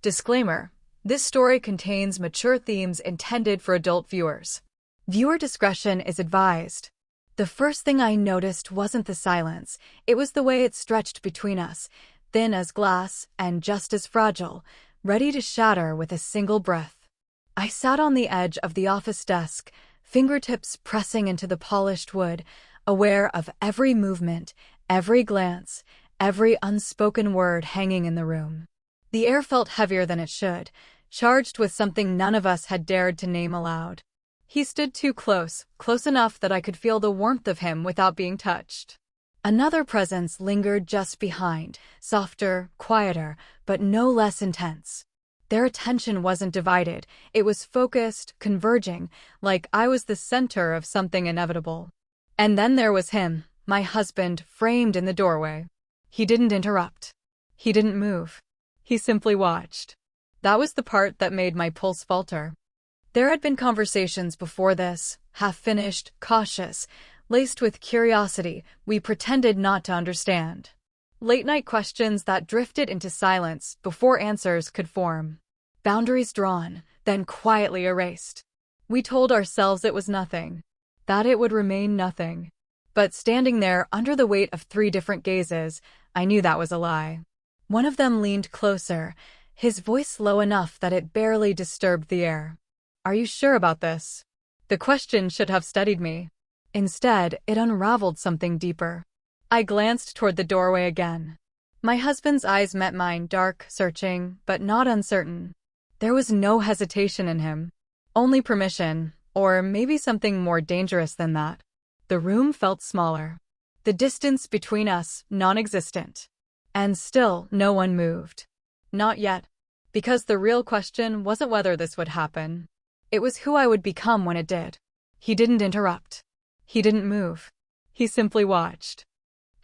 Disclaimer: this story contains mature themes intended for adult viewers. Viewer discretion is advised. The first thing I noticed wasn't the silence, it was the way it stretched between us, thin as glass and just as fragile, ready to shatter with a single breath. I sat on the edge of the office desk, fingertips pressing into the polished wood, aware of every movement, every glance, every unspoken word hanging in the room. The air felt heavier than it should, charged with something none of us had dared to name aloud. He stood too close, close enough that I could feel the warmth of him without being touched. Another presence lingered just behind, softer, quieter, but no less intense. Their attention wasn't divided, it was focused, converging, like I was the center of something inevitable. And then there was him, my husband, framed in the doorway. He didn't interrupt. He didn't move. He simply watched. That was the part that made my pulse falter. There had been conversations before this, half-finished, cautious, laced with curiosity we pretended not to understand. Late-night questions that drifted into silence before answers could form. Boundaries drawn, then quietly erased. We told ourselves it was nothing, that it would remain nothing. But standing there under the weight of 3 different gazes, I knew that was a lie. One of them leaned closer, his voice low enough that it barely disturbed the air. "Are you sure about this?" The question should have steadied me. Instead, it unraveled something deeper. I glanced toward the doorway again. My husband's eyes met mine, dark, searching, but not uncertain. There was no hesitation in him. Only permission, or maybe something more dangerous than that. The room felt smaller. The distance between us, non-existent. And still, no one moved. Not yet. Because the real question wasn't whether this would happen. It was who I would become when it did. He didn't interrupt. He didn't move. He simply watched.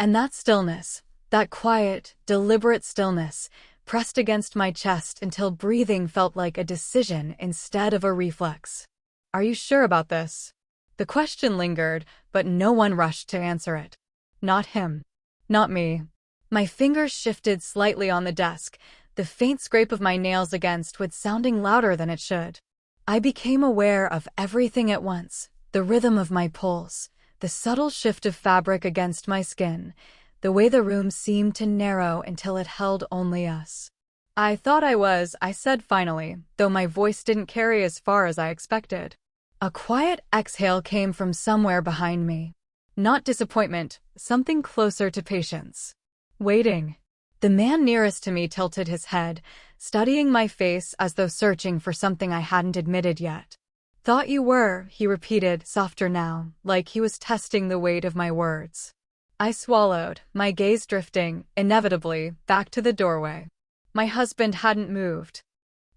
And that stillness, that quiet, deliberate stillness, pressed against my chest until breathing felt like a decision instead of a reflex. "Are you sure about this?" The question lingered, but no one rushed to answer it. Not him. Not me. My fingers shifted slightly on the desk, the faint scrape of my nails against wood sounding louder than it should. I became aware of everything at once, the rhythm of my pulse, the subtle shift of fabric against my skin, the way the room seemed to narrow until it held only us. "I thought I said finally, though my voice didn't carry as far as I expected. A quiet exhale came from somewhere behind me. Not disappointment, something closer to patience. Waiting. The man nearest to me tilted his head, studying my face as though searching for something I hadn't admitted yet. "Thought you were," he repeated, softer now, like he was testing the weight of my words. I swallowed, my gaze drifting, inevitably, back to the doorway. My husband hadn't moved.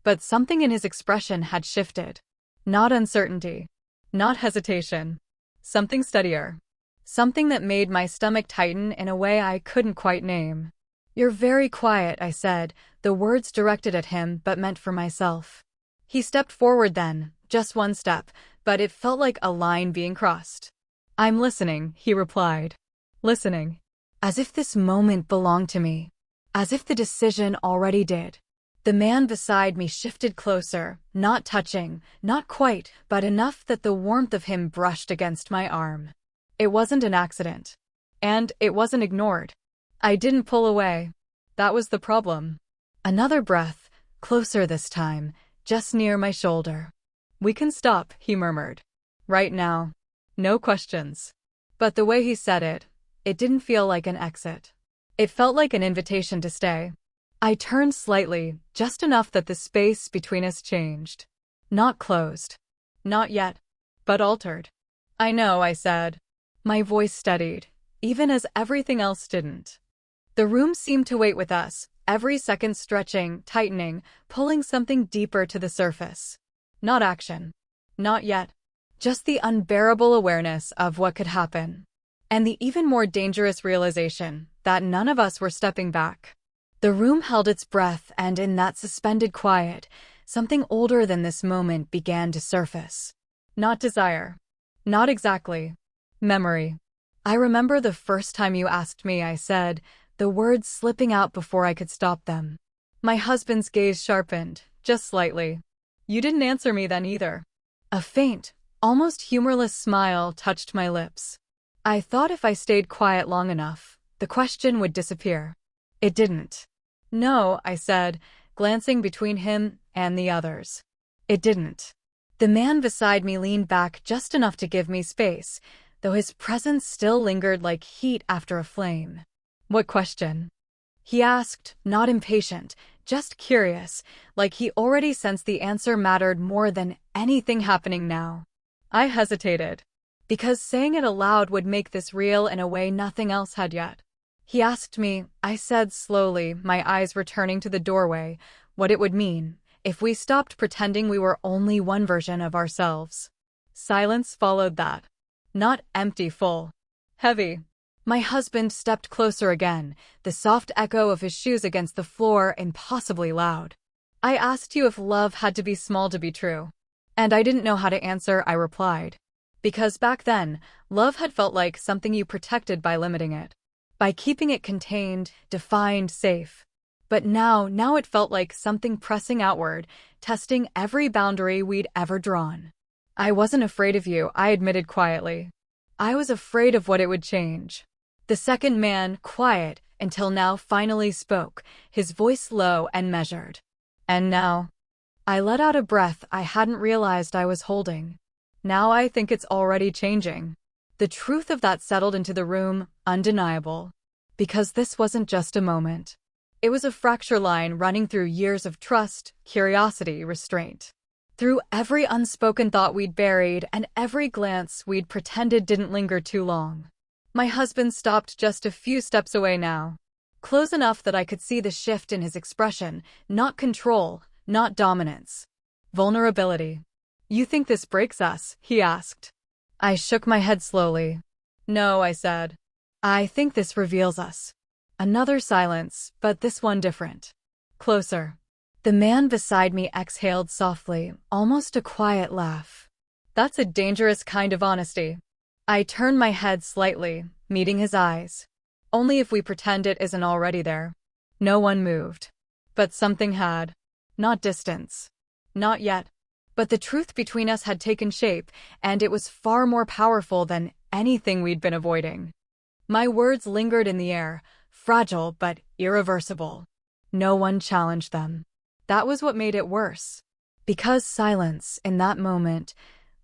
But something in his expression had shifted. Not uncertainty. Not hesitation. Something steadier. Something that made my stomach tighten in a way I couldn't quite name. "You're very quiet," I said, the words directed at him but meant for myself. He stepped forward then, just one step, but it felt like a line being crossed. "I'm listening," he replied. Listening. As if this moment belonged to me. As if the decision already did. The man beside me shifted closer, not touching, not quite, but enough that the warmth of him brushed against my arm. It wasn't an accident. And it wasn't ignored. I didn't pull away. That was the problem. Another breath, closer this time, just near my shoulder. "We can stop," he murmured. "Right now. No questions." But the way he said it, it didn't feel like an exit. It felt like an invitation to stay. I turned slightly, just enough that the space between us changed. Not closed. Not yet. But altered. "I know," I said. My voice steadied, even as everything else didn't. The room seemed to wait with us, every second stretching, tightening, pulling something deeper to the surface. Not action. Not yet. Just the unbearable awareness of what could happen. And the even more dangerous realization that none of us were stepping back. The room held its breath, and in that suspended quiet, something older than this moment began to surface. Not desire. Not exactly. Memory. "I remember the first time you asked me," I said, the words slipping out before I could stop them. My husband's gaze sharpened, just slightly. You didn't answer me then either. A faint, almost humorless smile touched my lips. I thought if I stayed quiet long enough, the question would disappear. It didn't. No, I said, glancing between him and the others. It didn't. The man beside me leaned back just enough to give me space, though his presence still lingered like heat after a flame. What question? He asked, not impatient, just curious, like he already sensed the answer mattered more than anything happening now. I hesitated, because saying it aloud would make this real in a way nothing else had yet. He asked me, I said slowly, my eyes returning to the doorway, what it would mean if we stopped pretending we were only one version of ourselves. Silence followed that. Not empty, full. Heavy. My husband stepped closer again, the soft echo of his shoes against the floor impossibly loud. I asked you if love had to be small to be true. And I didn't know how to answer, I replied. Because back then, love had felt like something you protected by limiting it. By keeping it contained, defined, safe. But now it felt like something pressing outward, testing every boundary we'd ever drawn. I wasn't afraid of you, I admitted quietly. I was afraid of what it would change. The second man, quiet until now, finally spoke, his voice low and measured. And now? I let out a breath I hadn't realized I was holding. Now I think it's already changing. The truth of that settled into the room, undeniable. Because this wasn't just a moment. It was a fracture line running through years of trust, curiosity, restraint. Through every unspoken thought we'd buried and every glance we'd pretended didn't linger too long. My husband stopped just a few steps away now. Close enough that I could see the shift in his expression, not control, not dominance. Vulnerability. You think this breaks us? He asked. I shook my head slowly. No, I said. I think this reveals us. Another silence, but this one different. Closer. The man beside me exhaled softly, almost a quiet laugh. That's a dangerous kind of honesty. I turned my head slightly, meeting his eyes. Only if we pretend it isn't already there. No one moved. But something had. Not distance. Not yet. But the truth between us had taken shape, and it was far more powerful than anything we'd been avoiding. My words lingered in the air, fragile but irreversible. No one challenged them. That was what made it worse. Because silence, in that moment,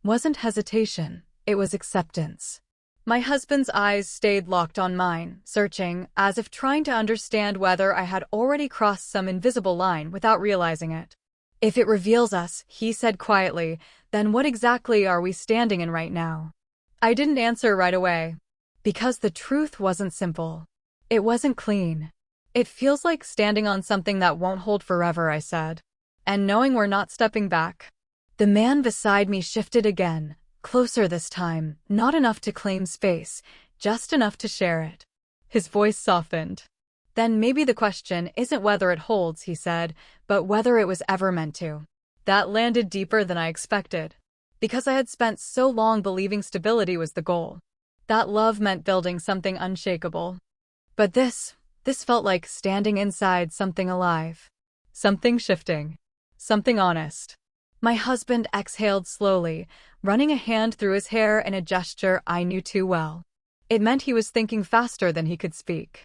wasn't hesitation, it was acceptance. My husband's eyes stayed locked on mine, searching, as if trying to understand whether I had already crossed some invisible line without realizing it. If it reveals us, he said quietly, then what exactly are we standing in right now? I didn't answer right away. Because the truth wasn't simple. It wasn't clean. It feels like standing on something that won't hold forever, I said. And knowing we're not stepping back. The man beside me shifted again, closer this time, not enough to claim space, just enough to share it. His voice softened. Then maybe the question isn't whether it holds, he said, but whether it was ever meant to. That landed deeper than I expected. Because I had spent so long believing stability was the goal. That love meant building something unshakable. But this felt like standing inside something alive. Something shifting. Something honest. My husband exhaled slowly, running a hand through his hair in a gesture I knew too well. It meant he was thinking faster than he could speak.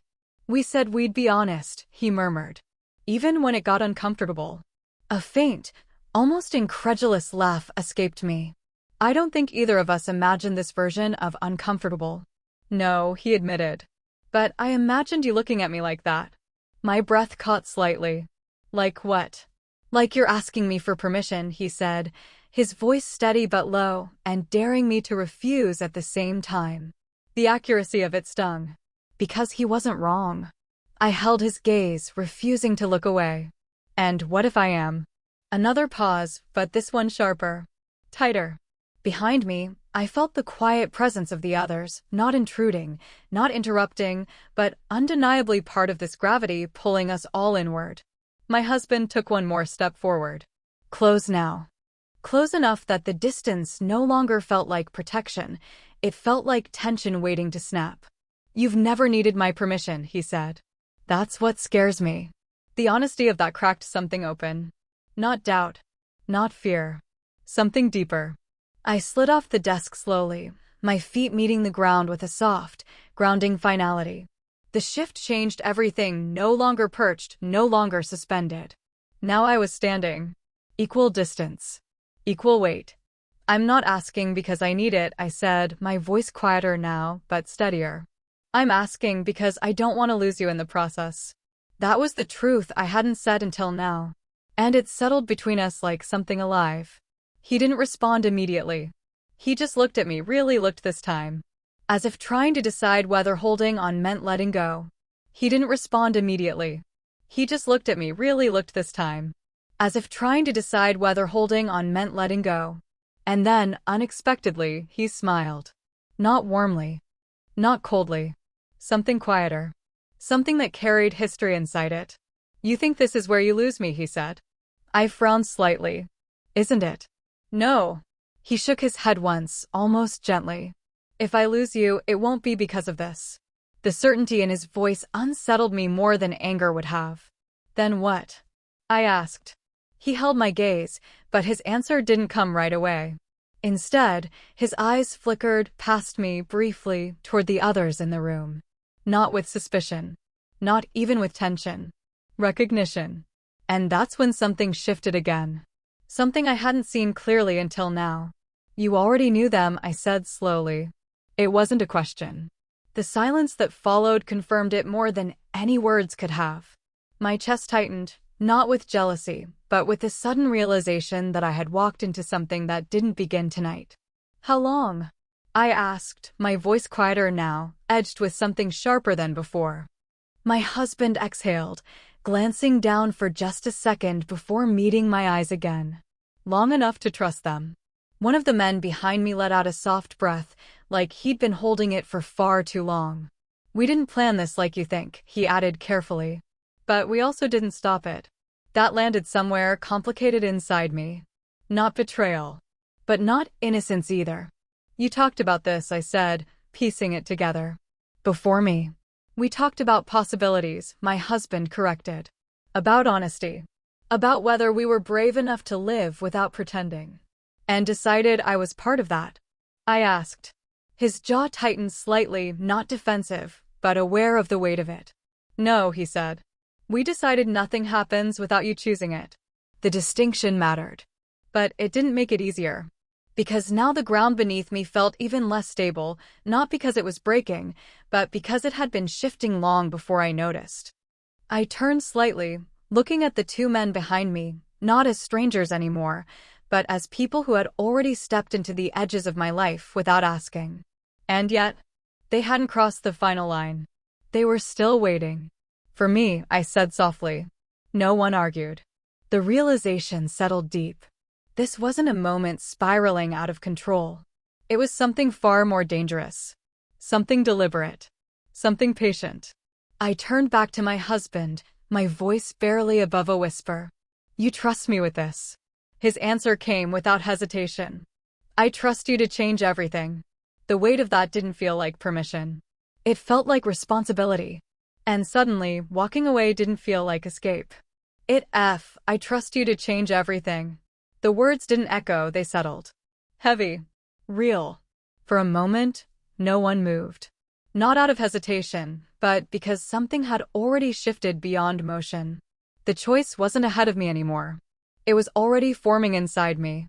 We said we'd be honest, he murmured. Even when it got uncomfortable. A faint, almost incredulous laugh escaped me. I don't think either of us imagined this version of uncomfortable. No, he admitted. But I imagined you looking at me like that. My breath caught slightly. Like what? Like you're asking me for permission, he said, his voice steady but low, and daring me to refuse at the same time. The accuracy of it stung. Because he wasn't wrong. I held his gaze, refusing to look away. And what if I am? Another pause, but this one sharper. Tighter. Behind me, I felt the quiet presence of the others, not intruding, not interrupting, but undeniably part of this gravity pulling us all inward. My husband took one more step forward. Close now. Close enough that the distance no longer felt like protection, it felt like tension waiting to snap. You've never needed my permission, he said. That's what scares me. The honesty of that cracked something open. Not doubt. Not fear. Something deeper. I slid off the desk slowly, my feet meeting the ground with a soft, grounding finality. The shift changed everything, no longer perched, no longer suspended. Now I was standing. Equal distance. Equal weight. I'm not asking because I need it, I said, my voice quieter now, but steadier. I'm asking because I don't want to lose you in the process. That was the truth I hadn't said until now. And it settled between us like something alive. He didn't respond immediately. He just looked at me, really looked this time. As if trying to decide whether holding on meant letting go. He didn't respond immediately. He just looked at me, really looked this time. As if trying to decide whether holding on meant letting go. And then, unexpectedly, he smiled. Not warmly. Not coldly. Something quieter. Something that carried history inside it. You think this is where you lose me, he said. I frowned slightly. Isn't it? No. He shook his head once, almost gently. If I lose you, it won't be because of this. The certainty in his voice unsettled me more than anger would have. Then what? I asked. He held my gaze, but his answer didn't come right away. Instead, his eyes flickered past me briefly toward the others in the room. Not with suspicion. Not even with tension. Recognition. And that's when something shifted again. Something I hadn't seen clearly until now. You already knew them, I said slowly. It wasn't a question. The silence that followed confirmed it more than any words could have. My chest tightened, not with jealousy, but with the sudden realization that I had walked into something that didn't begin tonight. How long? I asked, my voice quieter now, edged with something sharper than before. My husband exhaled, glancing down for just a second before meeting my eyes again. Long enough to trust them. One of the men behind me let out a soft breath, like he'd been holding it for far too long. We didn't plan this like you think, he added carefully. But we also didn't stop it. That landed somewhere complicated inside me. Not betrayal. But not innocence either. You talked about this, I said, piecing it together. Before me. We talked about possibilities, my husband corrected. About honesty. About whether we were brave enough to live without pretending. And decided I was part of that. I asked. His jaw tightened slightly, not defensive, but aware of the weight of it. No, he said. We decided nothing happens without you choosing it. The distinction mattered. But it didn't make it easier. Because now the ground beneath me felt even less stable, not because it was breaking, but because it had been shifting long before I noticed. I turned slightly, looking at the two men behind me, not as strangers anymore, but as people who had already stepped into the edges of my life without asking. And yet, they hadn't crossed the final line. They were still waiting. For me, I said softly. No one argued. The realization settled deep. This wasn't a moment spiraling out of control. It was something far more dangerous. Something deliberate. Something patient. I turned back to my husband, my voice barely above a whisper. You trust me with this? His answer came without hesitation. I trust you to change everything. The weight of that didn't feel like permission. It felt like responsibility. And suddenly, walking away didn't feel like escape. I trust you to change everything. The words didn't echo, they settled. Heavy. Real. For a moment, no one moved. Not out of hesitation, but because something had already shifted beyond motion. The choice wasn't ahead of me anymore. It was already forming inside me.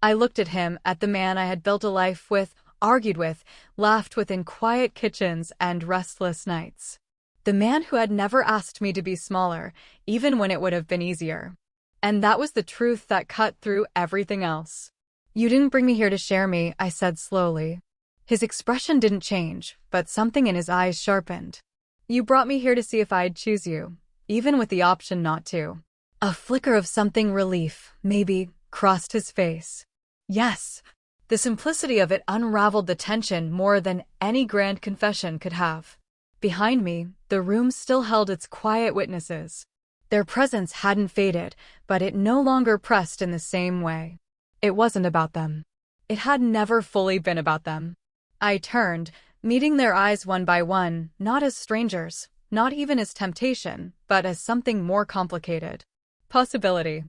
I looked at him, at the man I had built a life with, argued with, laughed with in quiet kitchens and restless nights. The man who had never asked me to be smaller, even when it would have been easier. And that was the truth that cut through everything else. You didn't bring me here to share me, I said slowly. His expression didn't change, but something in his eyes sharpened. You brought me here to see if I'd choose you, even with the option not to. A flicker of something relief, maybe, crossed his face. Yes. The simplicity of it unraveled the tension more than any grand confession could have. Behind me, the room still held its quiet witnesses. Their presence hadn't faded, but it no longer pressed in the same way. It wasn't about them. It had never fully been about them. I turned, meeting their eyes one by one, not as strangers, not even as temptation, but as something more complicated. Possibility.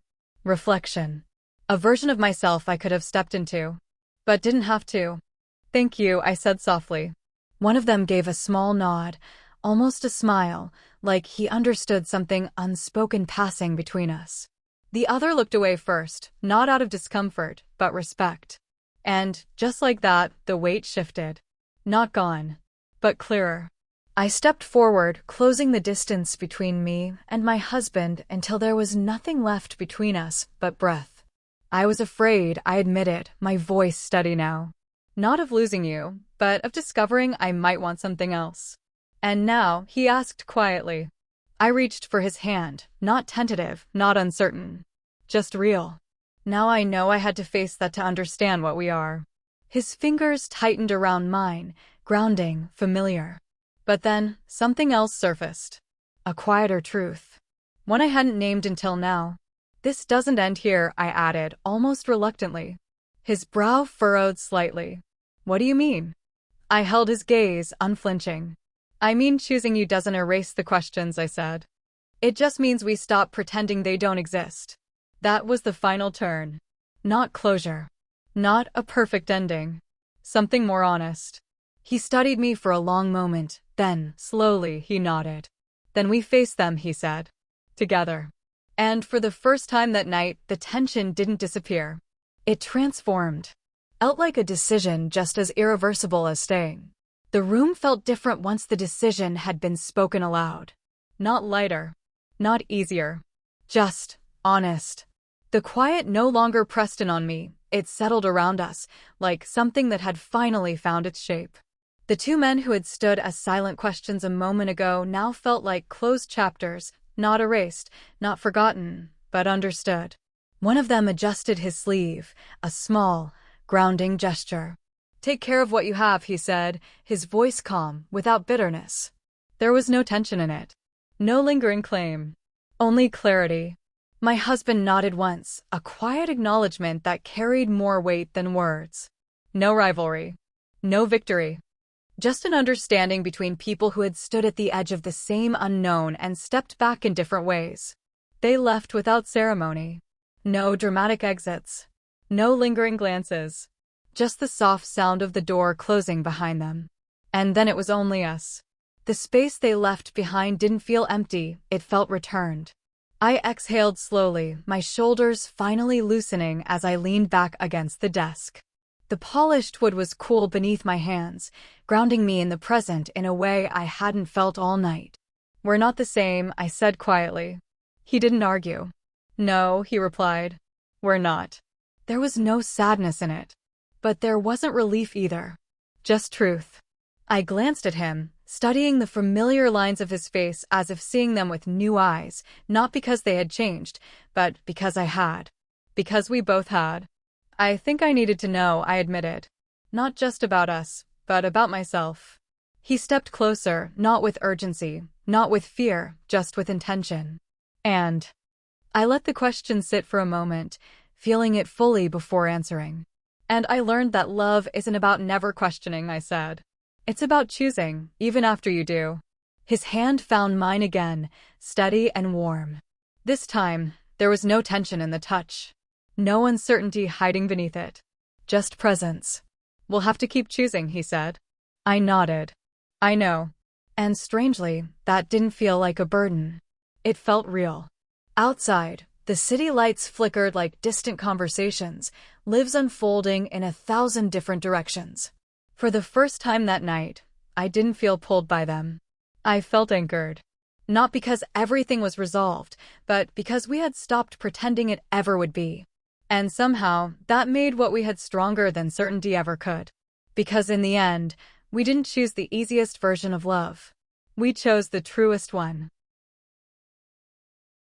Reflection. A version of myself I could have stepped into, but didn't have to. Thank you, I said softly. One of them gave a small nod, almost a smile, like he understood something unspoken passing between us. The other looked away first, not out of discomfort, but respect. And, just like that, the weight shifted. Not gone, but clearer. I stepped forward, closing the distance between me and my husband until there was nothing left between us but breath. I was afraid, I admit it, my voice steady now. Not of losing you, but of discovering I might want something else. And now, he asked quietly. I reached for his hand, not tentative, not uncertain. Just real. Now I know I had to face that to understand what we are. His fingers tightened around mine, grounding, familiar. But then, something else surfaced. A quieter truth. One I hadn't named until now. This doesn't end here, I added, almost reluctantly. His brow furrowed slightly. What do you mean? I held his gaze, unflinching. I mean choosing you doesn't erase the questions, I said. It just means we stop pretending they don't exist. That was the final turn. Not closure. Not a perfect ending. Something more honest. He studied me for a long moment, then, slowly, he nodded. Then we faced them, he said. Together. And for the first time that night, the tension didn't disappear. It transformed. Felt like a decision just as irreversible as staying. The room felt different once the decision had been spoken aloud. Not lighter. Not easier. Just honest. The quiet no longer pressed in on me. It settled around us, like something that had finally found its shape. The two men who had stood as silent questions a moment ago now felt like closed chapters, not erased, not forgotten, but understood. One of them adjusted his sleeve, a small, grounding gesture. Take care of what you have, he said, his voice calm, without bitterness. There was no tension in it. No lingering claim. Only clarity. My husband nodded once, a quiet acknowledgement that carried more weight than words. No rivalry. No victory. Just an understanding between people who had stood at the edge of the same unknown and stepped back in different ways. They left without ceremony. No dramatic exits. No lingering glances. Just the soft sound of the door closing behind them. And then it was only us. The space they left behind didn't feel empty, it felt returned. I exhaled slowly, my shoulders finally loosening as I leaned back against the desk. The polished wood was cool beneath my hands, grounding me in the present in a way I hadn't felt all night. We're not the same, I said quietly. He didn't argue. No, he replied. We're not. There was no sadness in it. But there wasn't relief either. Just truth. I glanced at him, studying the familiar lines of his face as if seeing them with new eyes, not because they had changed, but because I had. Because we both had. I think I needed to know, I admitted. Not just about us, but about myself. He stepped closer, not with urgency, not with fear, just with intention. And I let the question sit for a moment, feeling it fully before answering. And I learned that love isn't about never questioning, I said. It's about choosing, even after you do. His hand found mine again, steady and warm. This time, there was no tension in the touch. No uncertainty hiding beneath it. Just presence. We'll have to keep choosing, he said. I nodded. I know. And strangely, that didn't feel like a burden. It felt real. Outside, the city lights flickered like distant conversations, lives unfolding in 1,000 different directions. For the first time that night, I didn't feel pulled by them. I felt anchored. Not because everything was resolved, but because we had stopped pretending it ever would be. And somehow, that made what we had stronger than certainty ever could. Because in the end, we didn't choose the easiest version of love. We chose the truest one.